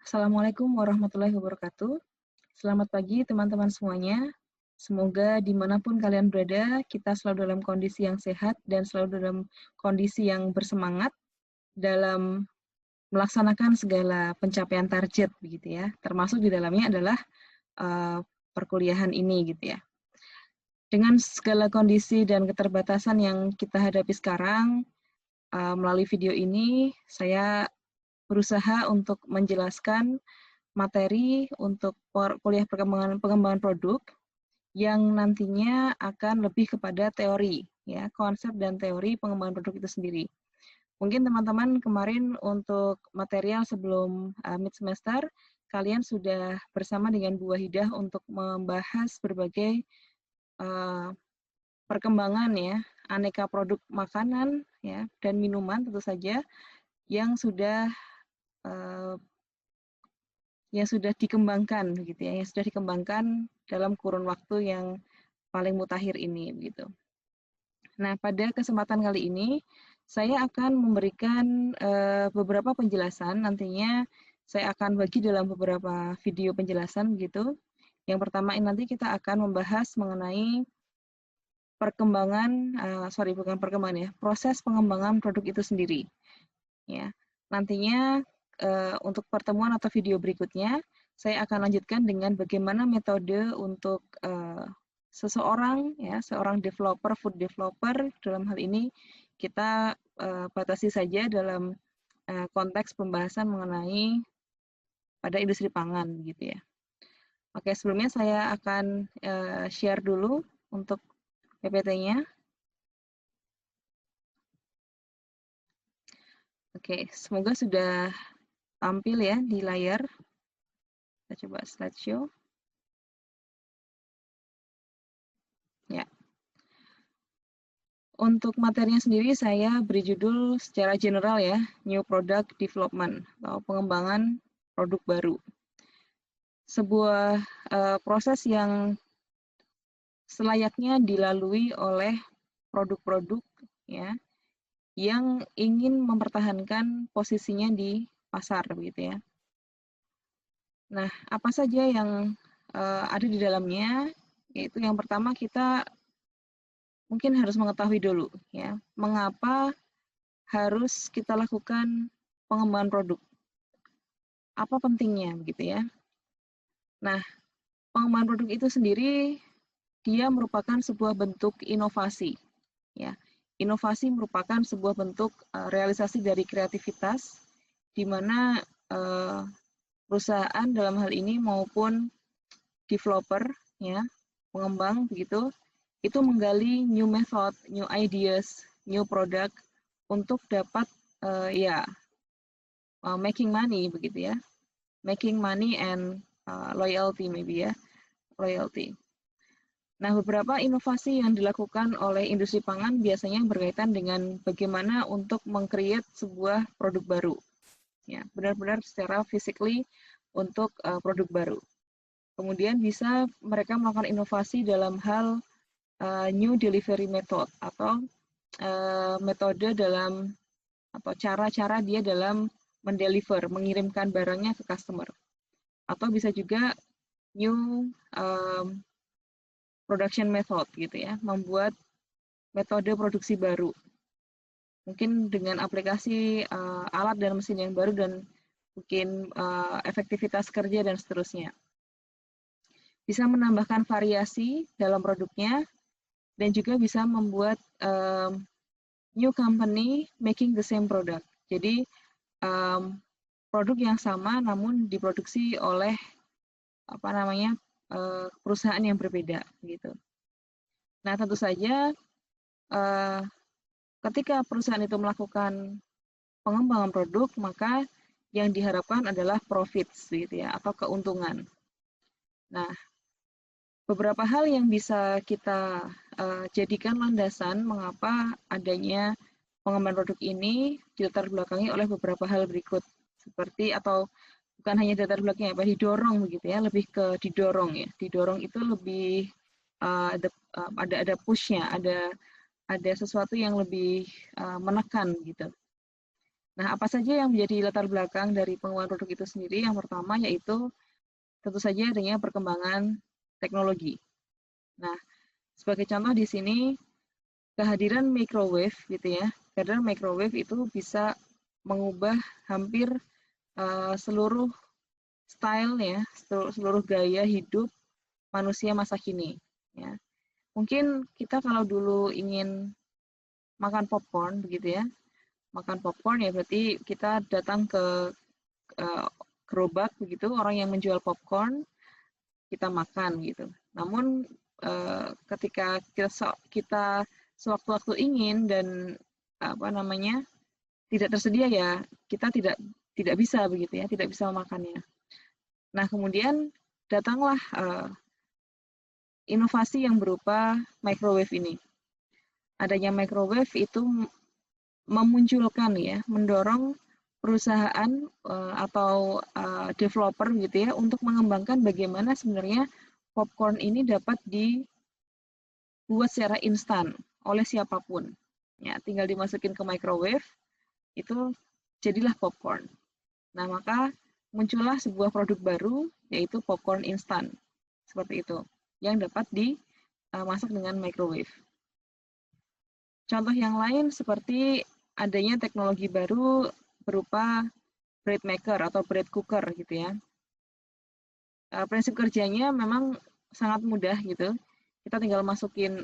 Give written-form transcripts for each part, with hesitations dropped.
Assalamualaikum warahmatullahi wabarakatuh. Selamat pagi teman-teman semuanya. Semoga dimanapun kalian berada, kita selalu dalam kondisi yang sehat dan selalu dalam kondisi yang bersemangat dalam melaksanakan segala pencapaian target, begitu ya. Termasuk di dalamnya adalah perkuliahan ini, gitu ya. Dengan segala kondisi dan keterbatasan yang kita hadapi sekarang, melalui video ini saya berusaha untuk menjelaskan materi untuk kuliah pengembangan produk yang nantinya akan lebih kepada teori, ya, konsep dan teori pengembangan produk itu sendiri. Mungkin teman-teman kemarin untuk material sebelum mid semester, kalian sudah bersama dengan Bu Wahidah untuk membahas berbagai perkembangan ya, aneka produk makanan ya dan minuman tentu saja yang sudah dikembangkan begitu ya, yang sudah dikembangkan dalam kurun waktu yang paling mutakhir ini begitu. Nah, pada kesempatan kali ini saya akan memberikan beberapa penjelasan, nantinya saya akan bagi dalam beberapa video penjelasan begitu. Yang pertama ini nanti kita akan membahas mengenai perkembangan, bukan perkembangan ya, proses pengembangan produk itu sendiri. Ya, nantinya untuk pertemuan atau video berikutnya, saya akan lanjutkan dengan bagaimana metode untuk seseorang, ya, seorang developer, food developer, dalam hal ini kita batasi saja dalam konteks pembahasan mengenai pada industri pangan, gitu ya. Oke, sebelumnya saya akan share dulu untuk PPT-nya. Oke, semoga sudah tampil ya di layar. Kita coba slideshow. Ya. Untuk materinya sendiri saya beri judul secara general ya, New Product Development atau pengembangan produk baru. Sebuah proses yang selayaknya dilalui oleh produk-produk ya yang ingin mempertahankan posisinya di pasar begitu ya. Nah, apa saja yang ada di dalamnya? Yaitu yang pertama kita mungkin harus mengetahui dulu ya, mengapa harus kita lakukan pengembangan produk. Apa pentingnya begitu ya? Nah, pengembangan produk itu sendiri dia merupakan sebuah bentuk inovasi ya. Inovasi merupakan sebuah bentuk realisasi dari kreativitas di mana perusahaan dalam hal ini maupun developer ya, pengembang begitu, itu menggali new method, new ideas, new product untuk dapat making money begitu ya. Making money and loyalty maybe ya, loyalty. Nah, beberapa inovasi yang dilakukan oleh industri pangan biasanya berkaitan dengan bagaimana untuk meng-create sebuah produk baru. Ya, benar-benar secara physically untuk produk baru. Kemudian bisa mereka melakukan inovasi dalam hal new delivery method atau metode dalam atau cara-cara dia dalam mendeliver, mengirimkan barangnya ke customer. Atau bisa juga new production method gitu ya, membuat metode produksi baru. Mungkin dengan aplikasi alat dan mesin yang baru dan mungkin efektivitas kerja dan seterusnya. Bisa menambahkan variasi dalam produknya dan juga bisa membuat new company making the same product. Jadi produk yang sama namun diproduksi oleh perusahaan yang berbeda gitu. Nah, tentu saja ketika perusahaan itu melakukan pengembangan produk, maka yang diharapkan adalah profits gitu ya, atau keuntungan. Nah, beberapa hal yang bisa kita jadikan landasan mengapa adanya pengembangan produk ini dilatar belakangi oleh beberapa hal berikut, seperti atau bukan hanya dilatar belakangnya, didorong begitu ya, lebih ke didorong ya. Didorong itu lebih ada push-nya, ada sesuatu yang lebih menekan gitu. Nah, apa saja yang menjadi latar belakang dari pengembangan produk itu sendiri? Yang pertama yaitu tentu saja adanya perkembangan teknologi. Nah, sebagai contoh di sini kehadiran microwave gitu ya. Kehadiran microwave itu bisa mengubah hampir seluruh style ya, seluruh gaya hidup manusia masa kini ya. Mungkin kita kalau dulu ingin makan popcorn begitu ya. Makan popcorn ya berarti kita datang ke gerobak begitu, orang yang menjual popcorn, kita makan gitu. Namun ketika kita sewaktu-waktu ingin dan apa namanya tidak tersedia ya kita tidak bisa begitu ya, tidak bisa memakannya. Nah kemudian datanglah inovasi yang berupa microwave ini. Adanya microwave itu memunculkan ya, mendorong perusahaan atau developer gitu ya untuk mengembangkan bagaimana sebenarnya popcorn ini dapat dibuat secara instan oleh siapapun. Ya, tinggal dimasukin ke microwave itu jadilah popcorn. Nah, maka muncullah sebuah produk baru yaitu popcorn instan. Seperti itu, yang dapat dimasak dengan microwave. Contoh yang lain seperti adanya teknologi baru berupa bread maker atau bread cooker gitu ya. Prinsip kerjanya memang sangat mudah gitu. Kita tinggal masukin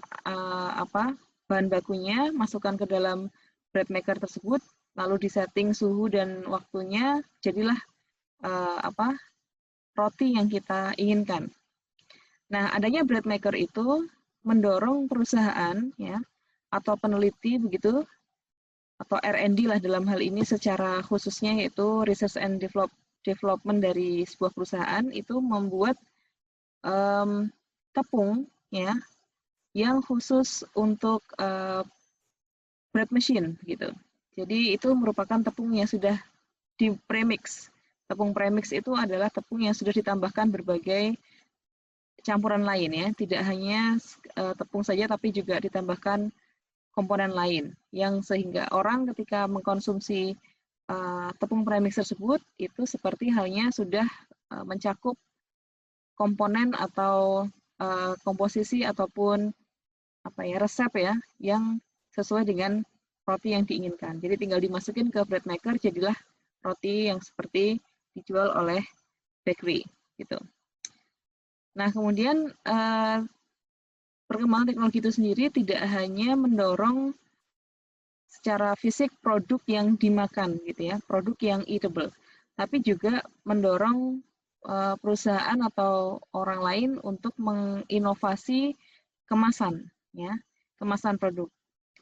bahan bakunya, masukkan ke dalam bread maker tersebut, lalu disetting suhu dan waktunya, jadilah roti yang kita inginkan. Nah, adanya bread maker itu mendorong perusahaan ya atau peneliti begitu atau R&D lah dalam hal ini secara khususnya yaitu research and development dari sebuah perusahaan itu membuat tepung ya yang khusus untuk bread machine gitu. Jadi itu merupakan tepung yang sudah di premix. Tepung premix itu adalah tepung yang sudah ditambahkan berbagai campuran lain ya, tidak hanya tepung saja tapi juga ditambahkan komponen lain yang sehingga orang ketika mengkonsumsi tepung premix tersebut itu seperti halnya sudah mencakup komponen atau komposisi ataupun resep ya yang sesuai dengan roti yang diinginkan. Jadi tinggal dimasukin ke bread maker jadilah roti yang seperti dijual oleh bakery gitu. Nah, kemudian perkembangan teknologi itu sendiri tidak hanya mendorong secara fisik produk yang dimakan gitu ya, produk yang eatable, tapi juga mendorong perusahaan atau orang lain untuk menginovasi kemasan ya, kemasan produk.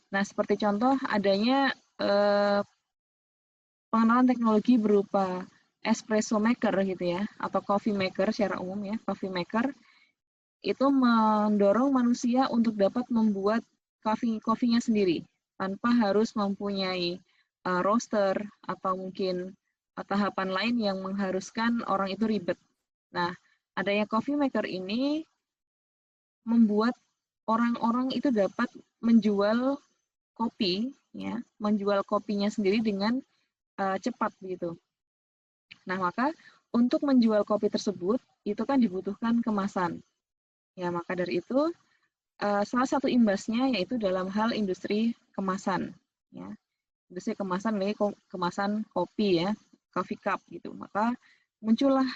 Nah, seperti contoh adanya pengenalan teknologi berupa espresso maker gitu ya, atau coffee maker secara umum ya, coffee maker itu mendorong manusia untuk dapat membuat kopinya sendiri tanpa harus mempunyai roaster atau mungkin tahapan lain yang mengharuskan orang itu ribet. Nah, adanya coffee maker ini membuat orang-orang itu dapat menjual kopi, ya, menjual kopinya sendiri dengan cepat begitu. Nah, maka untuk menjual kopi tersebut itu kan dibutuhkan kemasan. Ya, maka dari itu salah satu imbasnya yaitu dalam hal industri kemasan. Ya. Industri kemasan, kemasan kopi ya, coffee cup gitu. Maka muncullah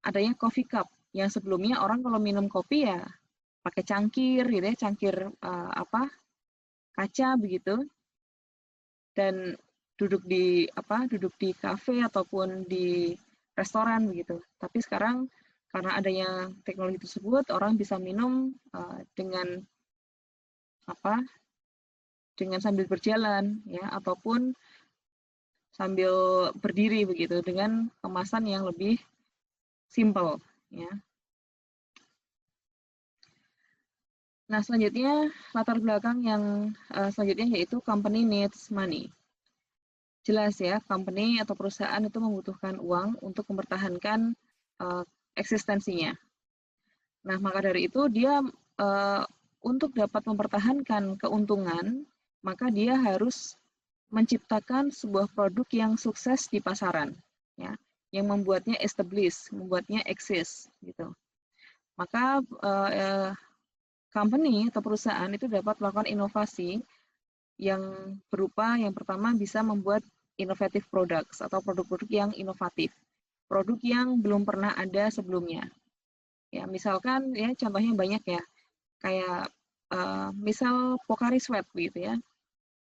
adanya coffee cup yang sebelumnya orang kalau minum kopi ya pakai cangkir gitu ya, cangkir kaca begitu. Dan duduk di kafe ataupun di restoran begitu. Tapi sekarang karena adanya teknologi tersebut, orang bisa minum dengan sambil berjalan, ya, ataupun sambil berdiri begitu dengan kemasan yang lebih simple, ya. Nah, selanjutnya latar belakang yang selanjutnya yaitu company needs money. Jelas ya, company atau perusahaan itu membutuhkan uang untuk mempertahankan eksistensinya. Nah, maka dari itu dia untuk dapat mempertahankan keuntungan, maka dia harus menciptakan sebuah produk yang sukses di pasaran, ya, yang membuatnya established, membuatnya eksis, gitu. Maka company atau perusahaan itu dapat melakukan inovasi yang berupa yang pertama bisa membuat innovative products atau produk-produk yang inovatif, produk yang belum pernah ada sebelumnya. Ya, misalkan ya contohnya banyak ya, kayak misal Pocari Sweat gitu ya.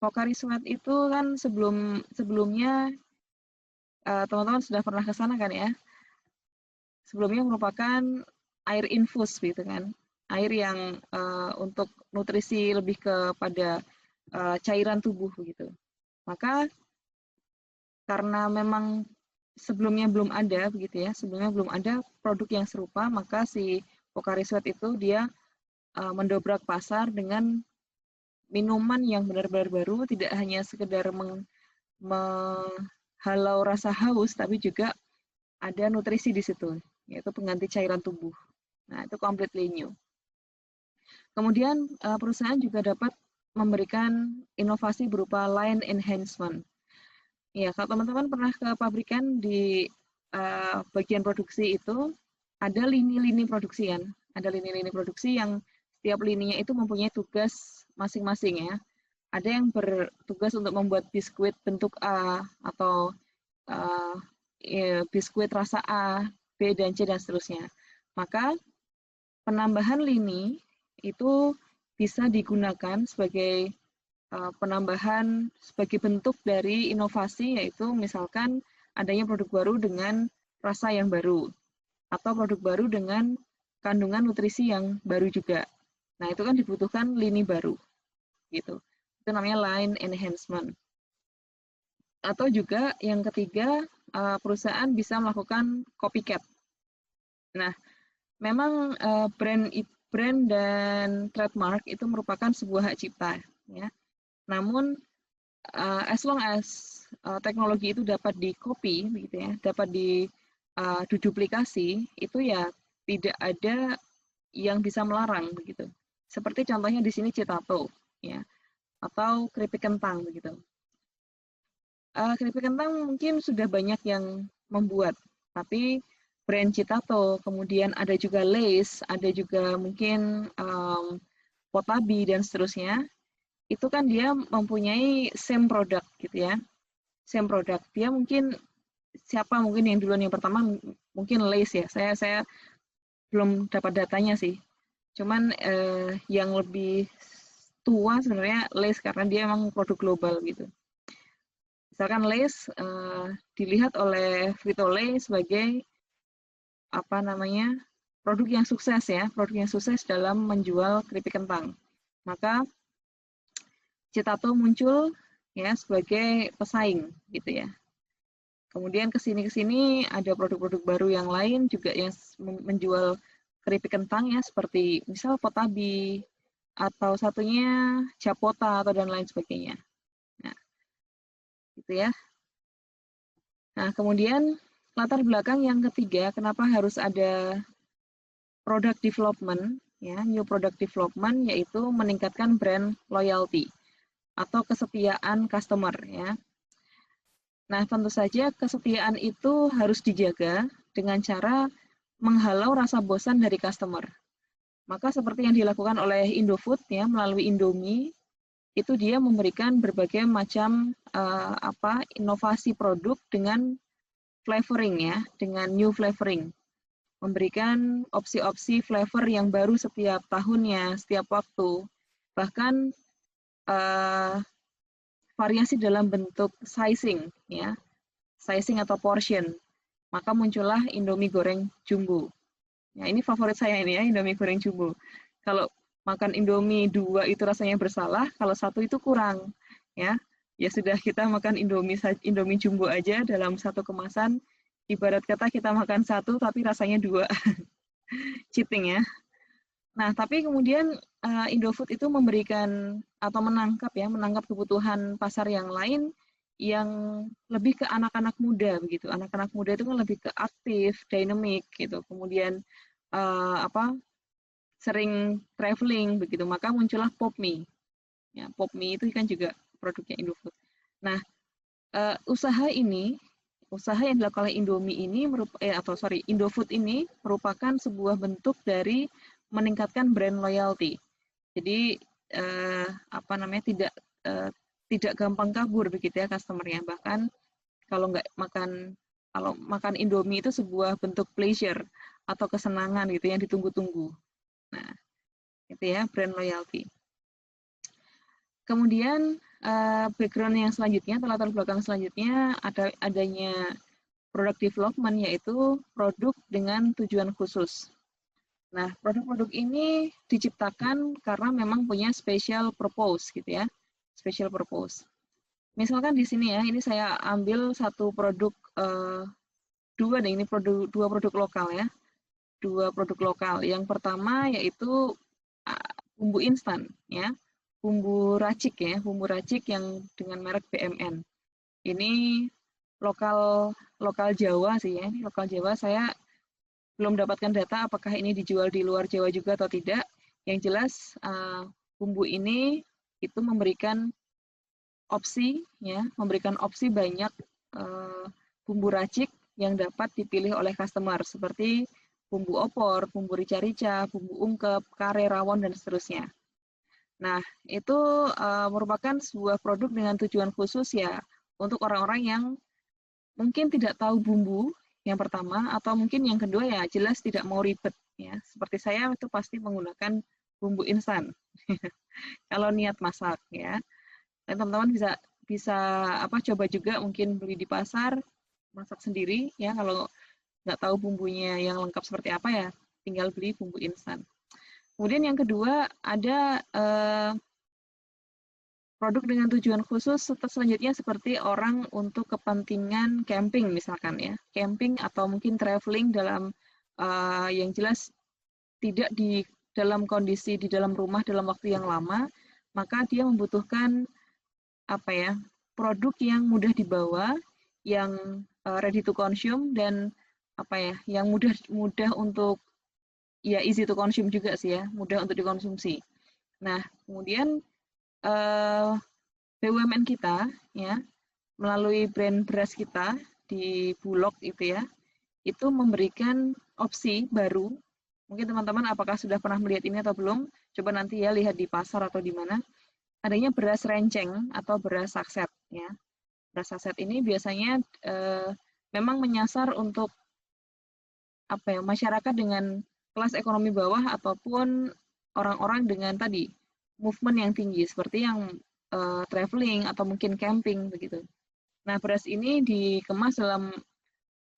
Pocari Sweat itu kan sebelumnya teman-teman sudah pernah ke sana kan ya. Sebelumnya merupakan air infus gitu kan. Air yang untuk nutrisi lebih kepada cairan tubuh gitu. Maka karena memang sebelumnya belum ada begitu ya, sebelumnya belum ada produk yang serupa, maka si Pocari Sweat itu dia mendobrak pasar dengan minuman yang benar-benar baru, tidak hanya sekedar menghalau rasa haus, tapi juga ada nutrisi di situ, yaitu pengganti cairan tubuh. Nah, itu completely new. Kemudian perusahaan juga dapat memberikan inovasi berupa line enhancement. Ya, kalau teman-teman pernah ke pabrikan di bagian produksi itu ada lini-lini produksi kan, ada lini-lini produksi yang setiap lininya itu mempunyai tugas masing-masing ya. Ada yang bertugas untuk membuat biskuit bentuk A atau biskuit rasa A, B, dan C, dan seterusnya. Maka penambahan lini itu bisa digunakan sebagai penambahan sebagai bentuk dari inovasi, yaitu misalkan adanya produk baru dengan rasa yang baru, atau produk baru dengan kandungan nutrisi yang baru juga. Nah, itu kan dibutuhkan lini baru, gitu. Itu namanya line enhancement. Atau juga yang ketiga, perusahaan bisa melakukan copycat. Nah, memang brand dan trademark itu merupakan sebuah hak cipta, ya. Namun, as long as teknologi itu dapat di-copy, begitu ya, dapat diduplikasi, itu ya tidak ada yang bisa melarang, begitu. Seperti contohnya di sini Citato, ya, atau keripik kentang, begitu. Keripik kentang mungkin sudah banyak yang membuat, tapi brand Citato, kemudian ada juga Lay's, ada juga mungkin Potabi dan seterusnya. Itu kan dia mempunyai same product gitu ya, same product. Dia mungkin siapa mungkin yang duluan yang pertama mungkin Lay's ya. Saya belum dapat datanya sih. Cuman yang lebih tua sebenarnya Lay's karena dia emang produk global gitu. Misalkan Lay's dilihat oleh Frito-Lay sebagai apa namanya produk yang sukses ya, produk yang sukses dalam menjual keripik kentang. Maka Citato muncul ya sebagai pesaing gitu ya. Kemudian kesini ada produk-produk baru yang lain juga yang menjual keripik kentang ya seperti misal Potabi atau satunya Japota atau dan lain sebagainya. Nah, gitu ya. Nah, kemudian latar belakang yang ketiga, kenapa harus ada product development, ya, new product development, yaitu meningkatkan brand loyalty atau kesetiaan customer, ya. Nah, tentu saja kesetiaan itu harus dijaga dengan cara menghalau rasa bosan dari customer. Maka seperti yang dilakukan oleh Indofood, ya, melalui Indomie, itu dia memberikan berbagai macam inovasi produk dengan flavoring ya, dengan new flavoring. Memberikan opsi-opsi flavor yang baru setiap tahunnya, setiap waktu. Bahkan variasi dalam bentuk sizing ya. Sizing atau portion. Maka muncullah Indomie goreng jumbo. Ya, ini favorit saya ini ya, Indomie goreng jumbo. Kalau makan Indomie 2 itu rasanya bersalah, kalau 1 itu kurang, ya. Ya sudah kita makan Indomie jumbo aja dalam satu kemasan, ibarat kata kita makan 1 tapi rasanya 2. Cheating ya. Nah, tapi kemudian Indofood itu memberikan atau menangkap kebutuhan pasar yang lain yang lebih ke anak-anak muda begitu. Anak-anak muda itu kan lebih ke aktif, dynamic gitu. Kemudian sering traveling begitu, maka muncullah PopMie. Ya, PopMie itu kan juga produknya Indofood. Nah, usaha yang dilakukan oleh Indomie ini Indofood ini merupakan sebuah bentuk dari meningkatkan brand loyalty. Jadi tidak gampang kabur begitu ya customer-nya. Bahkan kalau makan Indomie itu sebuah bentuk pleasure atau kesenangan gitu yang ditunggu-tunggu. Nah, itu ya brand loyalty. Kemudian background yang selanjutnya, latar belakang selanjutnya adanya product development, yaitu produk dengan tujuan khusus. Nah, produk-produk ini diciptakan karena memang punya special purpose gitu ya, special purpose. Misalkan di sini ya, ini saya ambil satu produk dua produk lokal ya, dua produk lokal. Yang pertama yaitu bumbu instan ya, bumbu racik yang dengan merek BMN. Ini lokal Jawa sih ya, ini lokal Jawa. Saya belum mendapatkan data apakah ini dijual di luar Jawa juga atau tidak. Yang jelas bumbu ini itu memberikan opsi banyak bumbu racik yang dapat dipilih oleh customer seperti bumbu opor, bumbu rica-rica, bumbu ungkep, kare, rawon, dan seterusnya. Nah, itu merupakan sebuah produk dengan tujuan khusus ya untuk orang-orang yang mungkin tidak tahu bumbu yang pertama, atau mungkin yang kedua ya jelas tidak mau ribet ya. Seperti saya itu pasti menggunakan bumbu instan kalau niat masak ya. Dan teman-teman bisa coba juga mungkin beli di pasar, masak sendiri ya. Kalau nggak tahu bumbunya yang lengkap seperti apa ya, tinggal beli bumbu instan. Kemudian yang kedua ada produk dengan tujuan khusus selanjutnya seperti orang untuk kepentingan camping misalkan ya, camping atau mungkin traveling dalam yang jelas tidak di dalam kondisi di dalam rumah dalam waktu yang lama, maka dia membutuhkan produk yang mudah dibawa, yang ready to consume dan yang mudah untuk ya easy to consume juga sih ya, mudah untuk dikonsumsi. Nah, kemudian BUMN kita ya melalui brand beras kita di Bulog itu ya, itu memberikan opsi baru. Mungkin teman-teman apakah sudah pernah melihat ini atau belum? Coba nanti ya lihat di pasar atau di mana. Adanya beras renceng atau beras sakset ya. Beras sakset ini biasanya memang menyasar untuk masyarakat dengan kelas ekonomi bawah ataupun orang-orang dengan tadi movement yang tinggi seperti yang traveling atau mungkin camping begitu. Nah, beras ini dikemas dalam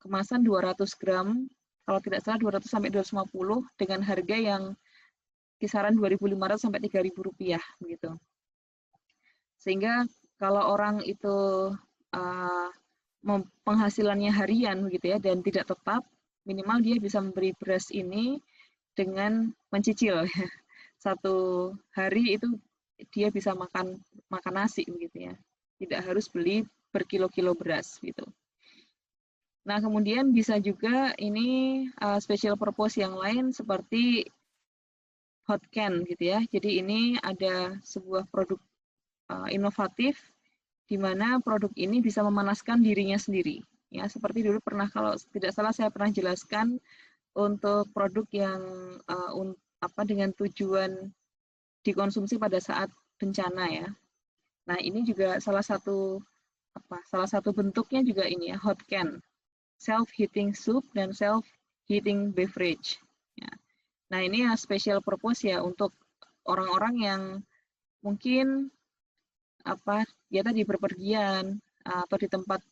kemasan 200 gram, kalau tidak salah 200 sampai 250 dengan harga yang kisaran 2.500 sampai 3.000 rupiah begitu. Sehingga kalau orang itu penghasilannya harian begitu ya dan tidak tetap, minimal dia bisa memberi beras ini dengan mencicil. Satu hari itu dia bisa makan nasi begitu ya. Tidak harus beli berkilo-kilo beras gitu. Nah, kemudian bisa juga ini special purpose yang lain seperti hot can gitu ya. Jadi ini ada sebuah produk inovatif di mana produk ini bisa memanaskan dirinya sendiri. Ya, seperti dulu kalau tidak salah saya pernah jelaskan untuk produk yang dengan tujuan dikonsumsi pada saat bencana ya. Nah, ini juga salah satu bentuknya juga ini ya, hot can, self-heating soup dan self-heating beverage. Ya. Nah, ini ya special purpose ya untuk orang-orang yang mungkin tadi berpergian atau di tempat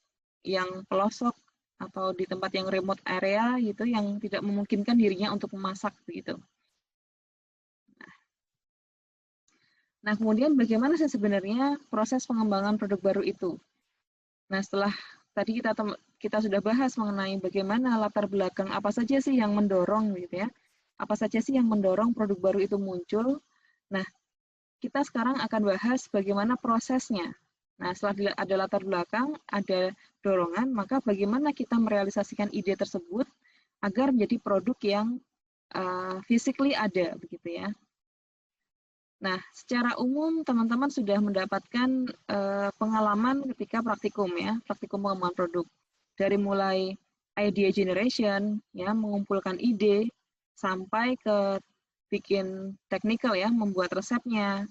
yang pelosok atau di tempat yang remote area gitu yang tidak memungkinkan dirinya untuk memasak begitu. Nah, kemudian bagaimana sih sebenarnya proses pengembangan produk baru itu? Nah, setelah tadi kita sudah bahas mengenai bagaimana latar belakang apa saja sih yang mendorong gitu ya. Apa saja sih yang mendorong produk baru itu muncul? Nah, kita sekarang akan bahas bagaimana prosesnya. Nah, setelah ada latar belakang, ada dorongan, maka bagaimana kita merealisasikan ide tersebut agar menjadi produk yang physically ada begitu ya. Nah, secara umum teman-teman sudah mendapatkan pengalaman ketika praktikum ya, praktikum pengembangan produk. Dari mulai idea generation, ya, mengumpulkan ide, sampai ke bikin technical ya, membuat resepnya,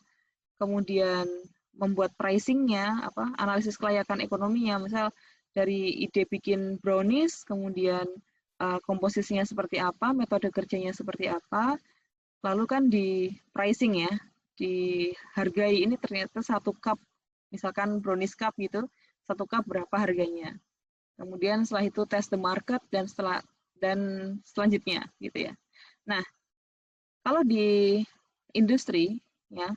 kemudian membuat pricingnya, analisis kelayakan ekonominya, misal dari ide bikin brownies, kemudian komposisinya seperti apa, metode kerjanya seperti apa, lalu kan di pricing ya, dihargai ini ternyata 1 cup, misalkan brownies cup gitu, 1 cup berapa harganya. Kemudian setelah itu test the market dan selanjutnya gitu ya. Nah, kalau di industri ya,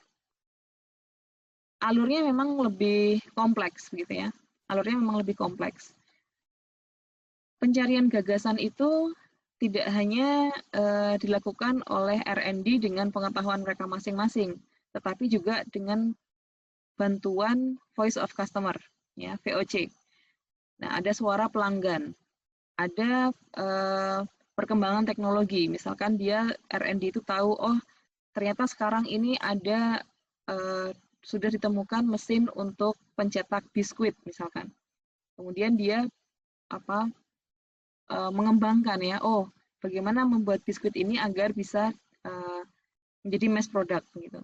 alurnya memang lebih kompleks gitu ya. Alurnya memang lebih kompleks. Pencarian gagasan itu tidak hanya dilakukan oleh R&D dengan pengetahuan mereka masing-masing, tetapi juga dengan bantuan voice of customer, ya, VOC. Nah, ada suara pelanggan, ada perkembangan teknologi, misalkan dia R&D itu tahu, oh ternyata sekarang ini ada sudah ditemukan mesin untuk pencetak biskuit misalkan. Kemudian dia mengembangkan ya, oh bagaimana membuat biskuit ini agar bisa menjadi mass product gitu.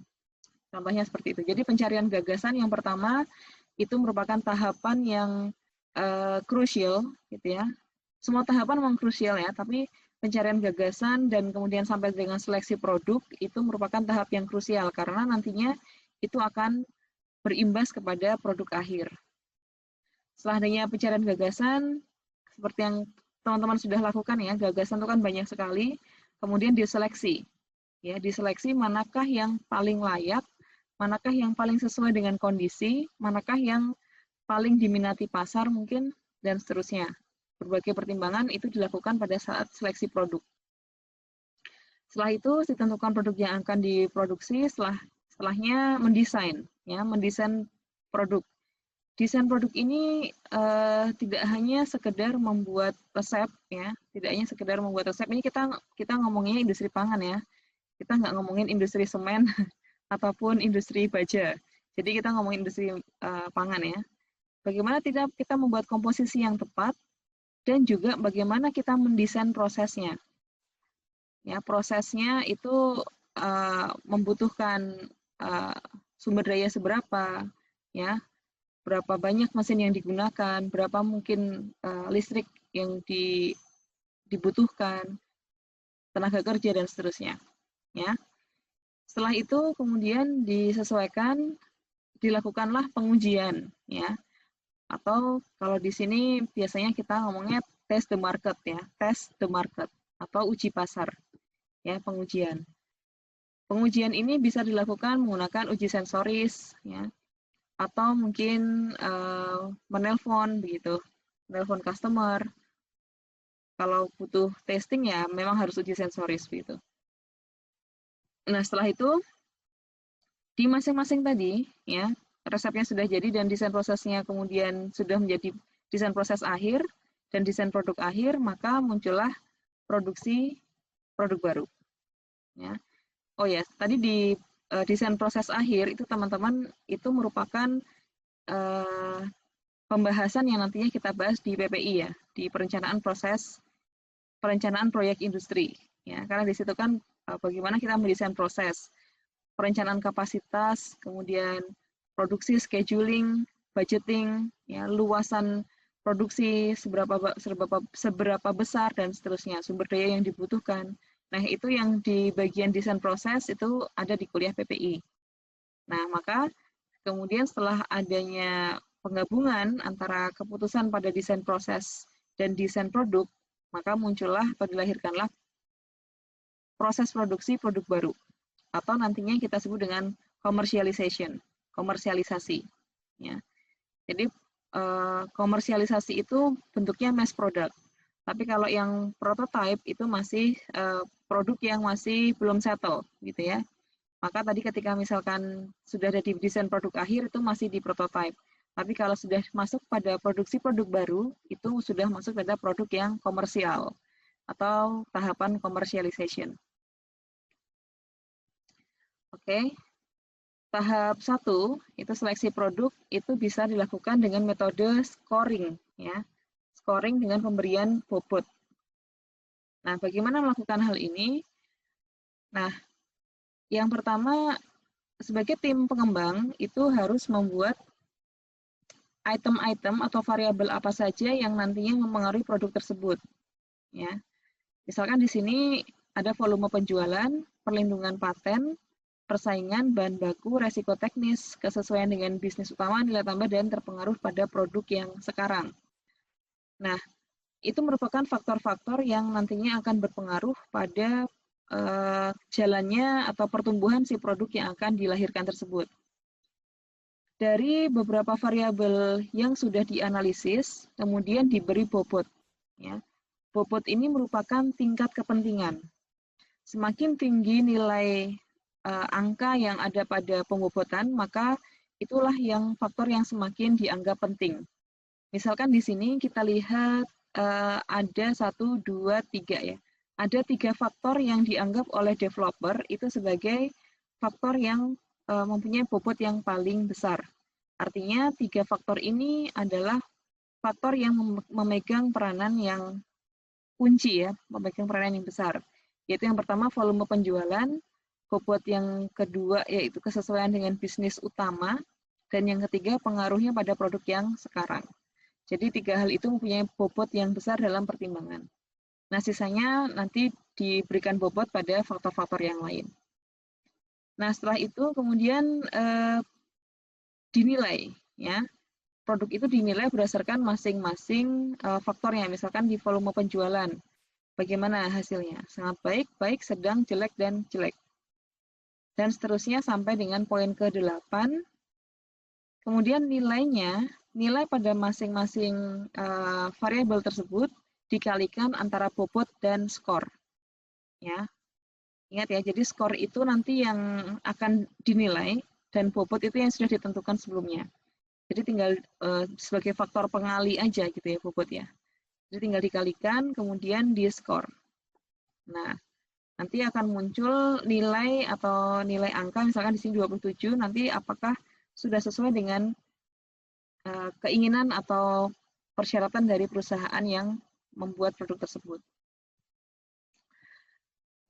Contohnya seperti itu. Jadi pencarian gagasan yang pertama itu merupakan tahapan yang krusial gitu ya. Semua tahapan memang krusial ya, tapi pencarian gagasan dan kemudian sampai dengan seleksi produk itu merupakan tahap yang krusial karena nantinya itu akan berimbas kepada produk akhir. Setelah adanya pencarian gagasan, seperti yang teman-teman sudah lakukan ya, gagasan itu kan banyak sekali, kemudian diseleksi. Ya, diseleksi manakah yang paling layak, manakah yang paling sesuai dengan kondisi, manakah yang paling diminati pasar mungkin, dan seterusnya. Berbagai pertimbangan itu dilakukan pada saat seleksi produk. Setelah itu ditentukan produk yang akan diproduksi, setelahnya mendesain, ya, mendesain produk. Desain produk ini tidak hanya sekedar membuat resep, ya, tidak hanya sekedar membuat resep. Ini kita ngomongnya industri pangan ya, kita nggak ngomongin industri semen ataupun industri baja. Jadi kita ngomongin industri pangan ya. Bagaimana kita membuat komposisi yang tepat dan juga bagaimana kita mendesain prosesnya. Ya, prosesnya itu membutuhkan sumber daya seberapa, ya, berapa banyak mesin yang digunakan, berapa mungkin listrik yang dibutuhkan, tenaga kerja dan seterusnya. Ya, setelah itu kemudian disesuaikan, dilakukanlah pengujian, ya. Atau kalau di sini biasanya kita ngomongnya test the market ya, test the market atau uji pasar, ya, pengujian. Pengujian ini bisa dilakukan menggunakan uji sensoris, ya, atau mungkin menelpon begitu, menelpon customer. Kalau butuh testing ya memang harus uji sensoris begitu. Nah setelah itu di masing-masing tadi ya resepnya sudah jadi dan desain prosesnya kemudian sudah menjadi desain proses akhir dan desain produk akhir, maka muncullah produksi produk baru. Ya. Oh ya, tadi di desain proses akhir itu teman-teman itu merupakan pembahasan yang nantinya kita bahas di PPI ya, di perencanaan proyek industri. Ya, karena di situ kan bagaimana kita mendesain proses, perencanaan kapasitas, kemudian produksi, scheduling, budgeting, ya, luasan produksi seberapa besar dan seterusnya, sumber daya yang dibutuhkan. Nah, itu yang di bagian desain proses itu ada di kuliah PPI. Nah, maka kemudian setelah adanya penggabungan antara keputusan pada desain proses dan desain produk, maka muncullah atau dilahirkanlah proses produksi produk baru atau nantinya kita sebut dengan komersialisasi. Ya. Jadi komersialisasi itu bentuknya mass product. Tapi kalau yang prototype itu masih produk yang masih belum settle, gitu ya. Maka tadi ketika misalkan sudah ada di desain produk akhir itu masih di prototype. Tapi kalau sudah masuk pada produksi produk baru, itu sudah masuk pada produk yang komersial atau tahapan commercialization. Oke. Tahap 1 itu seleksi produk itu bisa dilakukan dengan metode scoring, ya. Scoring dengan pemberian bobot. Nah, bagaimana melakukan hal ini? Nah, yang pertama, sebagai tim pengembang itu harus membuat item-item atau variabel apa saja yang nantinya mempengaruhi produk tersebut. Ya, misalkan di sini ada volume penjualan, perlindungan paten, persaingan, bahan baku, resiko teknis, kesesuaian dengan bisnis utama, nilai tambah, dan terpengaruh pada produk yang sekarang. Nah, itu merupakan faktor-faktor yang nantinya akan berpengaruh pada jalannya atau pertumbuhan si produk yang akan dilahirkan tersebut. Dari beberapa variabel yang sudah dianalisis, kemudian diberi bobot. Ya. Bobot ini merupakan tingkat kepentingan. Semakin tinggi nilai angka yang ada pada pembobotan, maka itulah yang faktor yang semakin dianggap penting. Misalkan di sini kita lihat ada 1, 2, 3 ya. Ada 3 faktor yang dianggap oleh developer itu sebagai faktor yang mempunyai bobot yang paling besar. Artinya 3 faktor ini adalah faktor yang memegang peranan yang kunci ya, memegang peranan yang besar. Yaitu yang pertama volume penjualan, bobot yang kedua yaitu kesesuaian dengan bisnis utama, dan yang ketiga pengaruhnya pada produk yang sekarang. Jadi 3 hal itu mempunyai bobot yang besar dalam pertimbangan. Nah, sisanya nanti diberikan bobot pada faktor-faktor yang lain. Nah, setelah itu kemudian dinilai, ya. Produk itu dinilai berdasarkan masing-masing faktornya. Misalkan di volume penjualan, bagaimana hasilnya? Sangat baik, baik, sedang, jelek, dan jelek. Dan seterusnya sampai dengan poin ke-8. Kemudian nilainya, nilai pada masing-masing variabel tersebut dikalikan antara bobot dan skor. Ya. Ingat ya, jadi skor itu nanti yang akan dinilai dan bobot itu yang sudah ditentukan sebelumnya. Jadi tinggal sebagai faktor pengali aja gitu ya bobot ya. Jadi tinggal dikalikan kemudian di skor. Nah, nanti akan muncul nilai atau nilai angka misalkan di sini 27, nanti apakah sudah sesuai dengan keinginan atau persyaratan dari perusahaan yang membuat produk tersebut.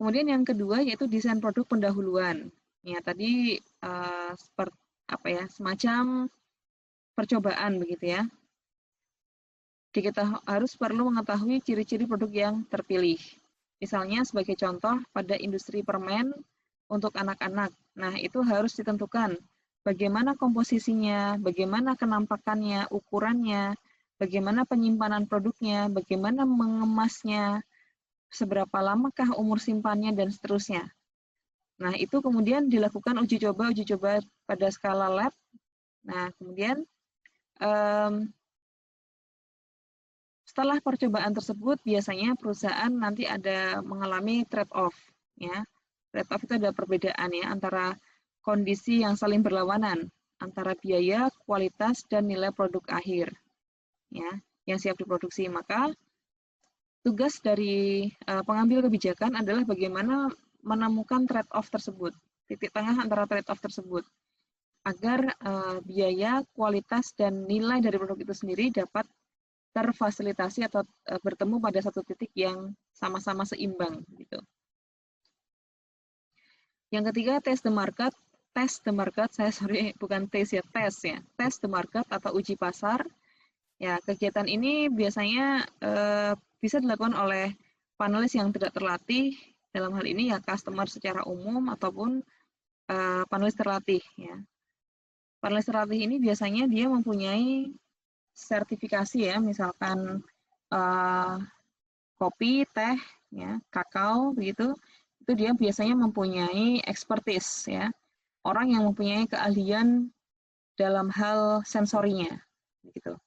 Kemudian yang kedua yaitu desain produk pendahuluan. Ya, tadi seperti apa ya, semacam percobaan begitu ya. Kita harus perlu mengetahui ciri-ciri produk yang terpilih. Misalnya sebagai contoh pada industri permen untuk anak-anak. Nah, itu harus ditentukan bagaimana komposisinya, bagaimana kenampakannya, ukurannya, bagaimana penyimpanan produknya, bagaimana mengemasnya, seberapa lamakah umur simpannya, dan seterusnya. Nah, itu kemudian dilakukan uji coba pada skala lab. Nah, kemudian setelah percobaan tersebut, biasanya perusahaan nanti ada mengalami trade-off. Ya. Trade-off itu ada perbedaan ya antara kondisi yang saling berlawanan, antara biaya, kualitas, dan nilai produk akhir ya, yang siap diproduksi. Maka tugas dari pengambil kebijakan adalah bagaimana menemukan trade-off tersebut, titik tengah antara trade-off tersebut, agar biaya, kualitas, dan nilai dari produk itu sendiri dapat terfasilitasi atau bertemu pada satu titik yang sama-sama seimbang gitu. Yang ketiga, test the market, bukan tes ya, test the market atau uji pasar. Ya, kegiatan ini biasanya bisa dilakukan oleh panelis yang tidak terlatih, dalam hal ini ya customer secara umum ataupun panelis terlatih ya. Panelis terlatih ini biasanya dia mempunyai sertifikasi ya, misalkan kopi, teh, ya, kakao begitu, itu dia biasanya mempunyai expertise ya, orang yang mempunyai keahlian dalam hal sensorinya, gitu.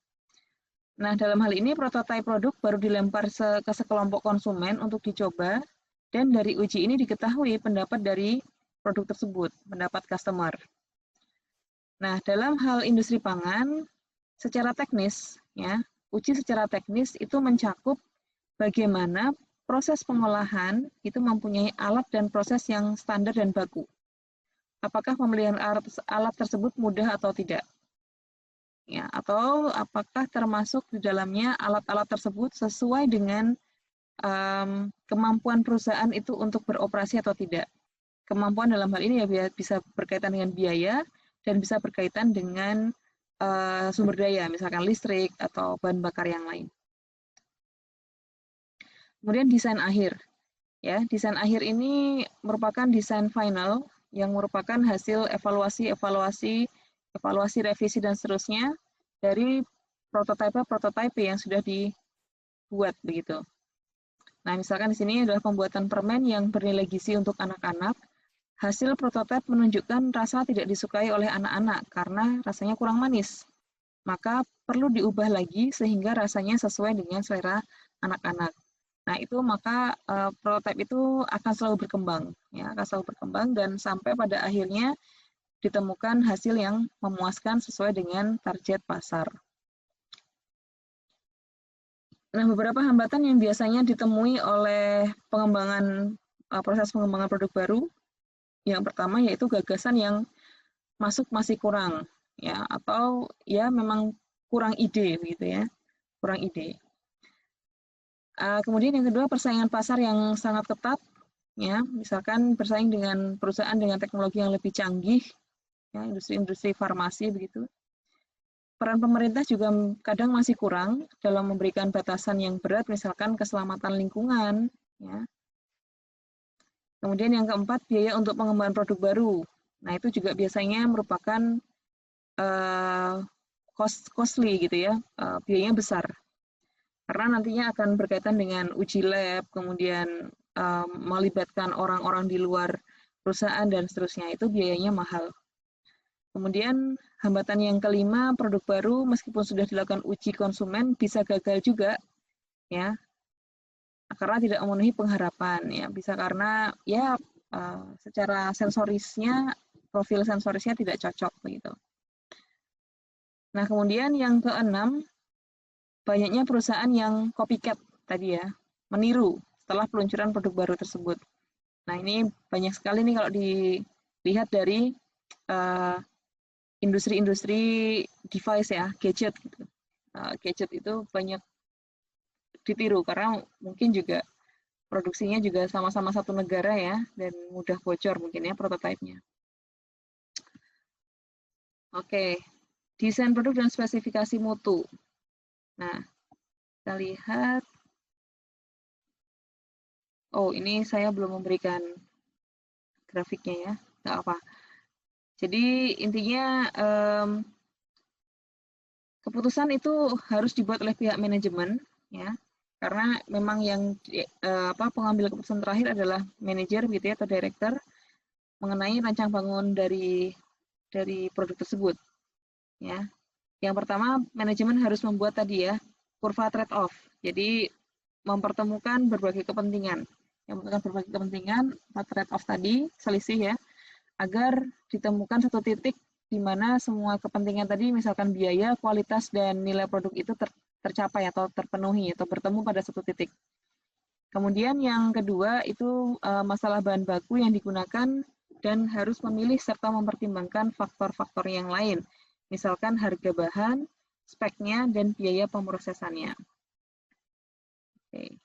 Nah, dalam hal ini prototipe produk baru dilempar ke sekelompok konsumen untuk dicoba, dan dari uji ini diketahui pendapat dari produk tersebut, pendapat customer. Nah, dalam hal industri pangan, secara teknis, ya, uji secara teknis itu mencakup bagaimana proses pengolahan itu mempunyai alat dan proses yang standar dan baku. apakah pemilihan alat tersebut mudah atau tidak. Ya, atau apakah termasuk di dalamnya alat-alat tersebut sesuai dengan kemampuan perusahaan itu untuk beroperasi atau tidak. Kemampuan dalam hal ini ya bisa berkaitan dengan biaya dan bisa berkaitan dengan sumber daya, misalkan listrik atau bahan bakar yang lain. Kemudian desain akhir. Ya, desain akhir ini merupakan desain final yang merupakan hasil evaluasi, revisi dan seterusnya dari prototipe yang sudah dibuat begitu. Nah, misalkan di sini adalah pembuatan permen yang bernilai gizi untuk anak-anak. Hasil prototipe menunjukkan rasa tidak disukai oleh anak-anak karena rasanya kurang manis. Maka perlu diubah lagi sehingga rasanya sesuai dengan selera anak-anak. Nah, itu maka prototipe itu akan selalu berkembang, ya, akan selalu berkembang dan sampai pada akhirnya ditemukan hasil yang memuaskan sesuai dengan target pasar. Nah, beberapa hambatan yang biasanya ditemui oleh proses pengembangan produk baru, yang pertama yaitu gagasan yang masuk masih kurang, ya, atau ya memang kurang ide, begitu ya, kurang ide. Kemudian yang kedua, persaingan pasar yang sangat ketat, ya, misalkan bersaing dengan perusahaan dengan teknologi yang lebih canggih, ya, industri-industri farmasi begitu. Peran pemerintah juga kadang masih kurang dalam memberikan batasan yang berat, misalkan keselamatan lingkungan. Ya. Kemudian yang keempat, biaya untuk pengembangan produk baru. Nah, itu juga biasanya merupakan costly gitu ya, biayanya besar. Karena nantinya akan berkaitan dengan uji lab, kemudian melibatkan orang-orang di luar perusahaan dan seterusnya, itu biayanya mahal. Kemudian hambatan yang kelima, produk baru meskipun sudah dilakukan uji konsumen bisa gagal juga, ya, karena tidak memenuhi pengharapan, ya, bisa karena ya secara sensorisnya, profil sensorisnya tidak cocok begitu. Nah, kemudian yang keenam, banyaknya perusahaan yang copycat tadi ya, meniru setelah peluncuran produk baru tersebut. Nah, ini banyak sekali nih kalau dilihat dari industri-industri device ya, gadget gitu. Gadget itu banyak ditiru karena mungkin juga produksinya juga sama-sama satu negara ya, dan mudah bocor mungkin ya prototipenya. Oke, desain produk dan spesifikasi mutu. Nah, kita lihat. Oh, ini saya belum memberikan grafiknya ya, nggak apa. Jadi intinya keputusan itu harus dibuat oleh pihak manajemen, ya, karena memang yang pengambil keputusan terakhir adalah manajer gitu ya, atau director mengenai rancang bangun dari produk tersebut, ya. Yang pertama, manajemen harus membuat tadi ya kurva trade off. Jadi mempertemukan berbagai kepentingan, trade off tadi, selisih ya, agar ditemukan satu titik di mana semua kepentingan tadi, misalkan biaya, kualitas, dan nilai produk itu tercapai atau terpenuhi atau bertemu pada satu titik. Kemudian yang kedua itu masalah bahan baku yang digunakan dan harus memilih serta mempertimbangkan faktor-faktor yang lain, misalkan harga bahan, speknya, dan biaya pemrosesannya. Oke.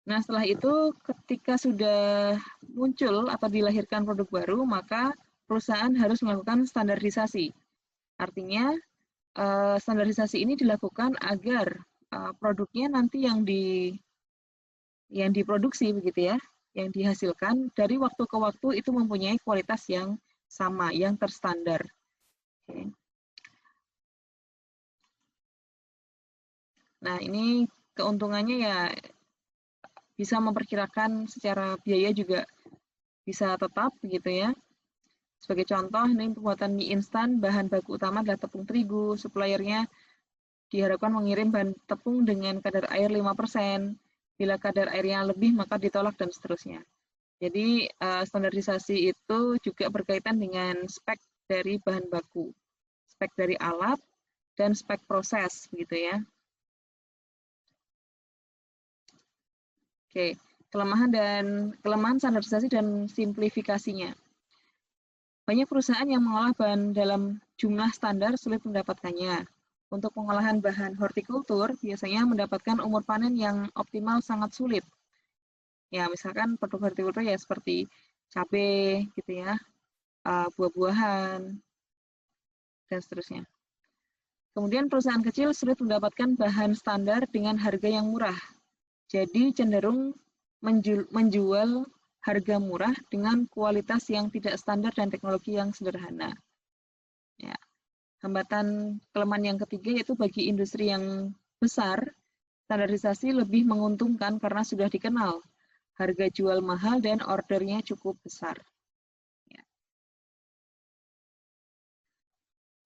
Nah, setelah itu ketika sudah muncul atau dilahirkan produk baru, maka perusahaan harus melakukan standarisasi. Artinya, standarisasi ini dilakukan agar produknya nanti yang diproduksi begitu ya, yang dihasilkan dari waktu ke waktu itu mempunyai kualitas yang sama, yang terstandar. Oke. Nah, ini keuntungannya ya bisa memperkirakan secara biaya juga bisa tetap begitu ya. Sebagai contoh, ini pembuatan mie instan, bahan baku utama adalah tepung terigu, suppliernya diharapkan mengirim bahan tepung dengan kadar air 5%, bila kadar airnya lebih maka ditolak dan seterusnya. Jadi standarisasi itu juga berkaitan dengan spek dari bahan baku, spek dari alat, dan spek proses gitu ya. Oke, kelemahan standarisasi dan simplifikasinya. Banyak perusahaan yang mengolah bahan dalam jumlah standar sulit mendapatkannya. Untuk pengolahan bahan hortikultur, biasanya mendapatkan umur panen yang optimal sangat sulit. Ya, misalkan produk hortikultur ya seperti cabai, gitu ya, buah-buahan, dan seterusnya. Kemudian perusahaan kecil sulit mendapatkan bahan standar dengan harga yang murah. Jadi cenderung menjual harga murah dengan kualitas yang tidak standar dan teknologi yang sederhana. Ya. Hambatan kelemahan yang ketiga yaitu bagi industri yang besar, standarisasi lebih menguntungkan karena sudah dikenal. Harga jual mahal dan ordernya cukup besar. Ya.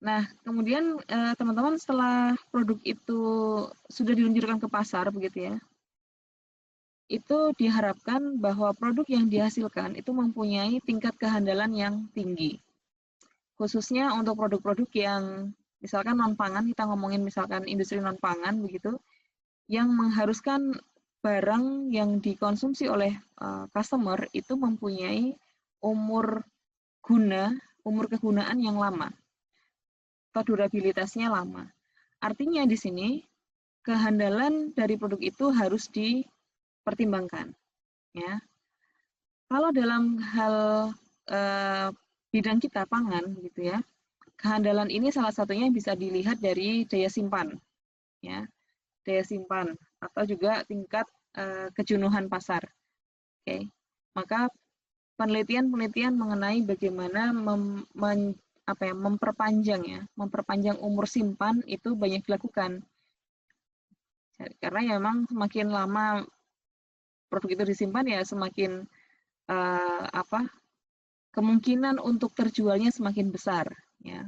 Nah, kemudian teman-teman setelah produk itu sudah diluncurkan ke pasar, begitu ya, itu diharapkan bahwa produk yang dihasilkan itu mempunyai tingkat kehandalan yang tinggi. Khususnya untuk produk-produk yang misalkan non-pangan, kita ngomongin misalkan industri non-pangan begitu, yang mengharuskan barang yang dikonsumsi oleh customer itu mempunyai umur kegunaan yang lama atau durabilitasnya lama. Artinya di sini kehandalan dari produk itu harus dipertimbangkan. Ya, kalau dalam hal bidang kita pangan, gitu ya, kehandalan ini salah satunya bisa dilihat dari daya simpan, ya, daya simpan atau juga tingkat kejenuhan pasar. Oke, maka penelitian-penelitian mengenai bagaimana memperpanjang umur simpan itu banyak dilakukan. Karena ya memang semakin lama produk itu disimpan ya semakin kemungkinan untuk terjualnya semakin besar, ya.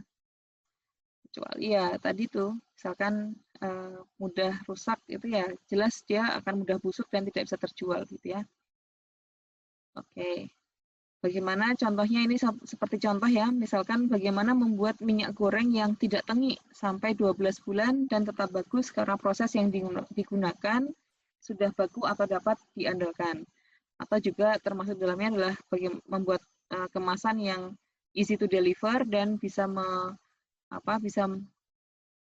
Kecuali ya tadi tuh, misalkan mudah rusak itu ya jelas dia akan mudah busuk dan tidak bisa terjual gitu ya. Oke. Bagaimana contohnya ini seperti contoh ya, misalkan bagaimana membuat minyak goreng yang tidak tengik sampai 12 bulan dan tetap bagus karena proses yang digunakan sudah baku atau dapat diandalkan. Atau juga termasuk dalamnya adalah membuat kemasan yang easy to deliver dan bisa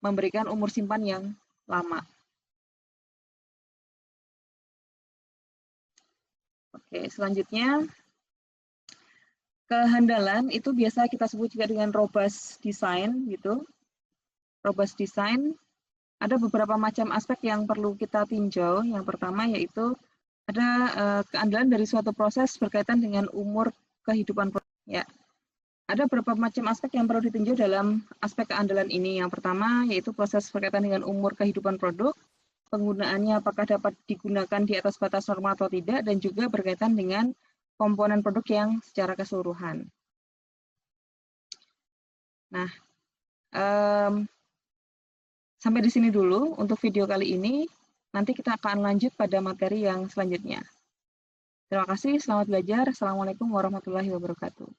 memberikan umur simpan yang lama. Oke, selanjutnya kehandalan itu biasa kita sebut juga dengan robust design gitu. Robust design ada beberapa macam aspek yang perlu kita tinjau. Yang pertama yaitu ada keandalan dari suatu proses berkaitan dengan umur kehidupan produk. Ya, ada beberapa macam aspek yang perlu ditinjau dalam aspek keandalan ini. Yang pertama yaitu proses berkaitan dengan umur kehidupan produk, penggunaannya apakah dapat digunakan di atas batas normal atau tidak, dan juga berkaitan dengan komponen produk yang secara keseluruhan. Nah, sampai di sini dulu untuk video kali ini. Nanti kita akan lanjut pada materi yang selanjutnya. Terima kasih, selamat belajar. Assalamualaikum warahmatullahi wabarakatuh.